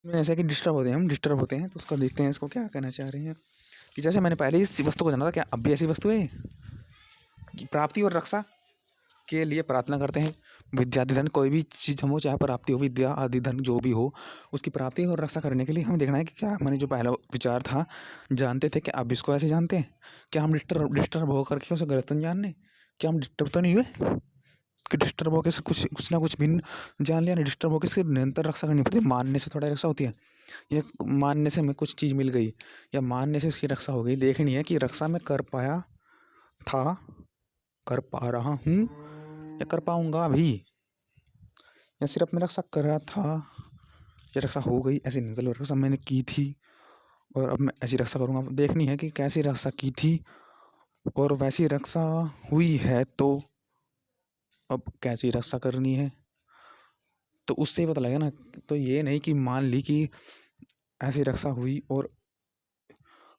में ऐसा है कि डिस्टर्ब होते हैं तो उसका देखते हैं इसको क्या कहना चाह रहे हैं। कि जैसे मैंने पहले इस वस्तु को जाना था, क्या अब भी ऐसी वस्तु है कि प्राप्ति और रक्षा के लिए प्रार्थना करते हैं। विद्यादि धन, कोई भी चीज़ हम हो, चाहे प्राप्ति हो, विद्या आदि धन जो भी हो, उसकी प्राप्ति और रक्षा करने के लिए हमें देखना है कि क्या मैंने जो पहला विचार था जानते थे, क्या अब इसको ऐसे जानते हैं? क्या हम डिस्टर्ब होकर के उसे गलत नहीं जानने? क्या हम डिस्टर्ब तो नहीं हुए कि डिस्टर्ब होकर से कुछ कुछ ना कुछ भिन्न जान लिया? नहीं, डिस्टर्ब होकर इसकी निरंतर रक्षा करनी पड़ती है। मानने से थोड़ा रक्षा होती है। ये मानने से हमें कुछ चीज़ मिल गई या मानने से उसकी रक्षा हो गई, देखनी है कि रक्षा मैं कर पाया था, कर पा रहा हूँ या कर पाऊंगा अभी, या सिर्फ मैं रक्षा कर रहा था या रक्षा हो गई। ऐसी नहीं, मतलब रक्षा मैंने की थी और अब मैं ऐसी रक्षा करूंगा। देखनी है कि कैसी रक्षा की थी और वैसी रक्षा हुई है, तो अब कैसी रक्षा करनी है, तो उससे ही पता लगेगा ना। तो ये नहीं कि मान ली कि ऐसी रक्षा हुई और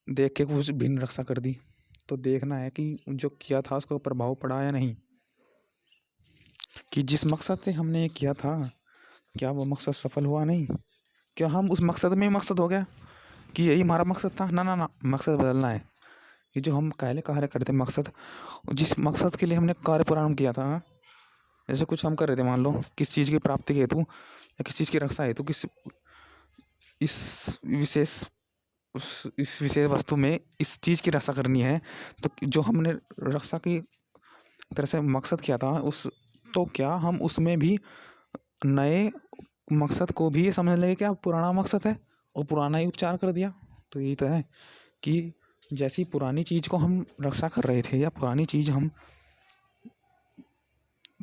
देख के कुछ भिन्न रक्षा कर दी। तो देखना है कि जो किया था उसका प्रभाव पड़ा या नहीं, कि जिस मकसद से हमने ये किया था क्या वो मकसद सफल हुआ नहीं, क्या हम उस मकसद में ही मकसद हो गया कि यही हमारा मकसद था। ना ना ना, मकसद बदलना है। कि जो हम पहले कार्य करते मकसद, जिस मकसद के लिए हमने कार्य प्रारंभ किया था, जैसे कुछ हम कर रहे थे, मान लो किस चीज़ की प्राप्ति के हेतु या किस चीज़ की रक्षा हेतु, किस इस विशेष इस विशेष वस्तु में इस चीज़ की रक्षा करनी है, तो जो हमने रक्षा की तरह से मकसद किया था उस, तो क्या हम उसमें भी नए मकसद को भी ये समझ लगे क्या पुराना मकसद है और पुराना ही उपचार कर दिया। तो यही तो है कि जैसी पुरानी चीज़ को हम रक्षा कर रहे थे या पुरानी चीज़ हम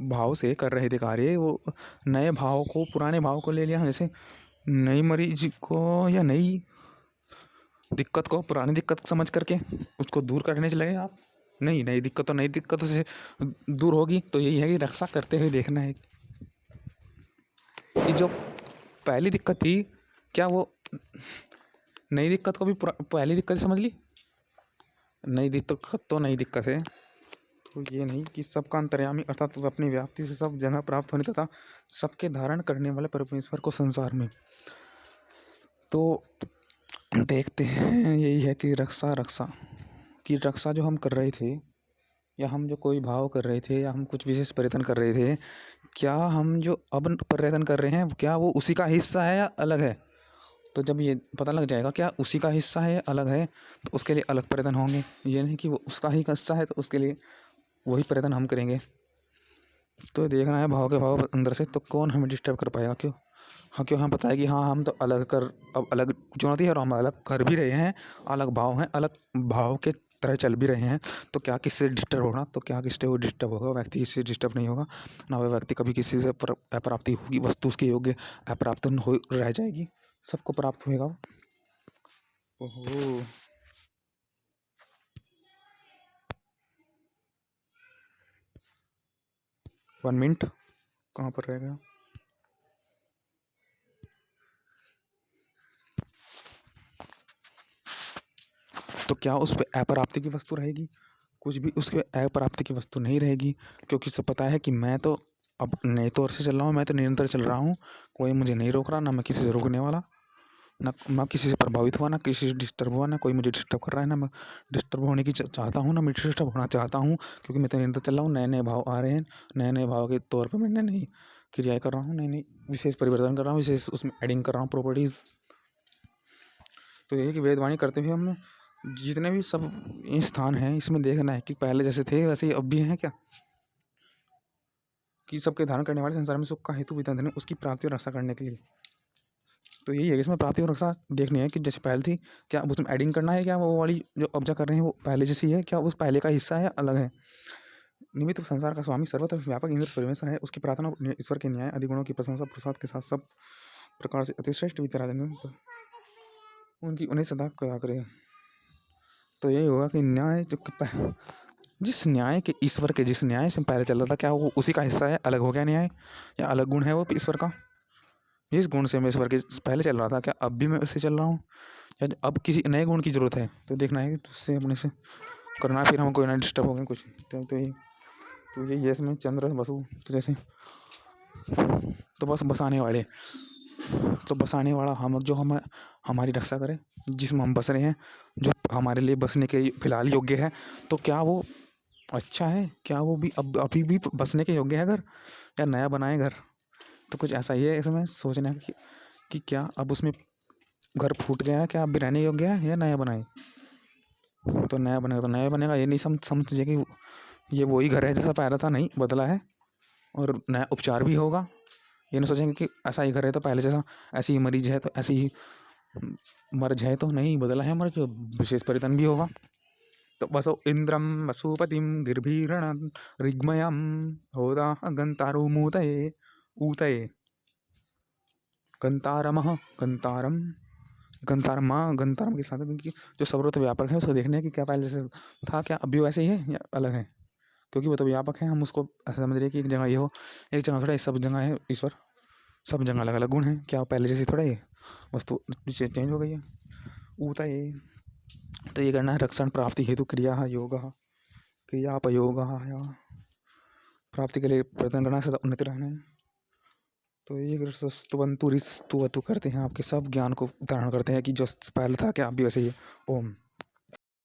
भाव से कर रहे थे कार्य, वो नए भाव को पुराने भाव को ले लिया। जैसे नई मरीज को या नई दिक्कत को पुरानी दिक्कत समझ करके उसको दूर करने चले गए आप। नहीं, नई दिक्कत तो नई दिक्कत से दूर होगी। तो यही है कि रक्षा करते हुए देखना है कि जो पहली दिक्कत थी, क्या वो नई दिक्कत को भी पहली दिक्कत ही समझ ली? नई दिक्कत तो नई दिक्कत है। तो ये नहीं कि सबका अंतर्यामी अर्थात वह अपनी व्याप्ति से सब जगह प्राप्त होने तथा सबके धारण करने वाले परमेश्वर को संसार में। तो देखते हैं, यही है कि रक्षा जो हम कर रहे थे या हम जो कोई भाव कर रहे थे या हम कुछ विशेष प्रयत्न कर रहे थे, क्या हम जो अब प्रयत्न कर रहे हैं क्या वो उसी का हिस्सा है या अलग है? तो जब ये पता लग जाएगा क्या उसी का हिस्सा है या अलग है, तो उसके लिए अलग प्रयत्न होंगे। ये नहीं कि वो उसका ही हिस्सा है तो उसके लिए वही प्रयत्न हम करेंगे। तो देखना है भाव के भाव अंदर से, तो कौन हमें डिस्टर्ब कर पाएगा? क्यों? हाँ, क्यों हमें पता है कि हाँ हम तो अलग कर, अब अलग चुनौती है और हम अलग कर भी रहे हैं, अलग भाव हैं, अलग भाव के तरह चल भी रहे हैं। तो क्या किससे डिस्टर्ब होना, तो क्या किससे वो डिस्टर्ब होगा? व्यक्ति किससे डिस्टर्ब नहीं होगा ना। वह व्यक्ति कभी किसी से अप्राप्ति होगी, वस्तु उसके योग्य अप्राप्त हो रह जाएगी, सबको प्राप्त होएगा। ओहो, 1 मिनट कहाँ पर रह गया? तो क्या उस पर अप्राप्ति की वस्तु रहेगी? कुछ भी उस पर अप्राप्ति की वस्तु नहीं रहेगी, क्योंकि सब पता है कि मैं तो अब नए तौर से चल रहा हूँ, मैं तो निरंतर चल रहा हूँ, कोई मुझे नहीं रोक रहा, ना मैं किसी से रोकने वाला, ना मैं किसी से प्रभावित हुआ, ना किसी से डिस्टर्ब हुआ, ना कोई मुझे डिस्टर्ब कर रहा है, ना मैं डिस्टर्ब होने की चाहता हूँ, ना मैं डिस्टर्ब होना चाहता हूँ, क्योंकि मैं तो निरंतर चल रहा हूँ। नए नए भाव आ रहे हैं, नए नए भाव के तौर पर मैं नई नई क्रियाएँ कर रहा हूँ, नई नई विशेष परिवर्तन कर रहा हूँ, विशेष उसमें एडिंग कर रहा हूँ प्रॉपर्टीज़। तो यही कि वेदवाणी करते हुए हमने जितने भी सब स्थान हैं इसमें देखना है कि पहले जैसे थे वैसे ही अब भी हैं क्या, कि सबके धारण करने वाले संसार में सुख का हेतु विधान है उसकी प्राप्ति और रक्षा करने के लिए। तो यही है कि इसमें प्राप्ति और रक्षा देखनी है कि जैसे पहले थी, क्या अब उसमें एडिंग करना है, क्या वो वाली जो अब्जा कर रहे हैं वो पहले जैसी है, क्या उस पहले का हिस्सा है अलग है। निमित्त संसार का स्वामी सर्वत्र व्यापक इंद्र परमेश्वर है, उसकी प्रार्थना ईश्वर के न्याय अधिगुणों की प्रशंसा प्रसाद के साथ सब प्रकार से अतिश्रेष्ठ वितराजन उनकी उन्हें सदा करा करे। तो यही होगा कि न्याय जो जिस न्याय के ईश्वर के जिस न्याय से पहले चल रहा था, क्या वो उसी का हिस्सा है, अलग हो गया न्याय, या अलग गुण है वो ईश्वर का? जिस गुण से मैं ईश्वर के पहले चल रहा था, क्या अब भी मैं उससे चल रहा हूँ, या अब किसी नए गुण की जरूरत है? तो देखना है कि उससे अपने से करना है, फिर हम कोई ना डिस्टर्ब हो गए कुछ। तो ये इसमें चंद्र बसु तो जैसे, तो बस बसाने वाले तो बसाने वाला हम जो हम हमारी रक्षा करे, जिसमें हम बस रहे हैं, जो हमारे लिए बसने के फिलहाल योग्य है, तो क्या वो अच्छा है? क्या वो भी अब अभी भी बसने के योग्य है घर, या नया बनाए घर? तो कुछ ऐसा ही है इसमें सोचना कि क्या अब उसमें घर फूट गया है, क्या अब भी रहने योग्य है या नया बनाए? तो नया बनेगा तो नया बनेगा, ये नहीं समझिए कि ये वही घर है जैसा पहला था, नहीं बदला है। और नया उपचार भी होगा। ये नहीं सोचेंगे कि ऐसा ही घर है तो पहले जैसा, ऐसी ही मरीज है तो ऐसी ही मर्ज है, तो नहीं बदला है मर्ज, विशेष परिवर्तन भी होगा। तो वसो इंद्रम वसुपतिम गिर्भीरण ऋग्मयम होदा गंतारो मूतये ऊतये गंतारमः गंतारम गंतारमा गंतारम के साथ है, क्योंकि जो सर्वत्र व्यापक है उसको देखने हैं कि क्या पहले से था, क्या अभी वैसे ही है या अलग है। क्योंकि वो तो व्यापक है, हम उसको ऐसा समझ रहे हैं कि एक जगह ये हो, एक जगह थोड़ा, सब जगह है ईश्वर, सब जगह अलग अलग गुण हैं। क्या पहले जैसी थोड़ा ये वस्तु चेंज हो गई है। ऊता ये तो ये करना है रक्षण प्राप्ति हेतु क्रिया योग क्रियापयोग या प्राप्ति के लिए प्रयत्न करना है, सदा उन्नति रहना है। तो ये स्तुवंतु रिस्तुवतु करते हैं, आपके सब ज्ञान को धारण करते हैं कि जो पहले था क्या अभी वैसे ही। ओम।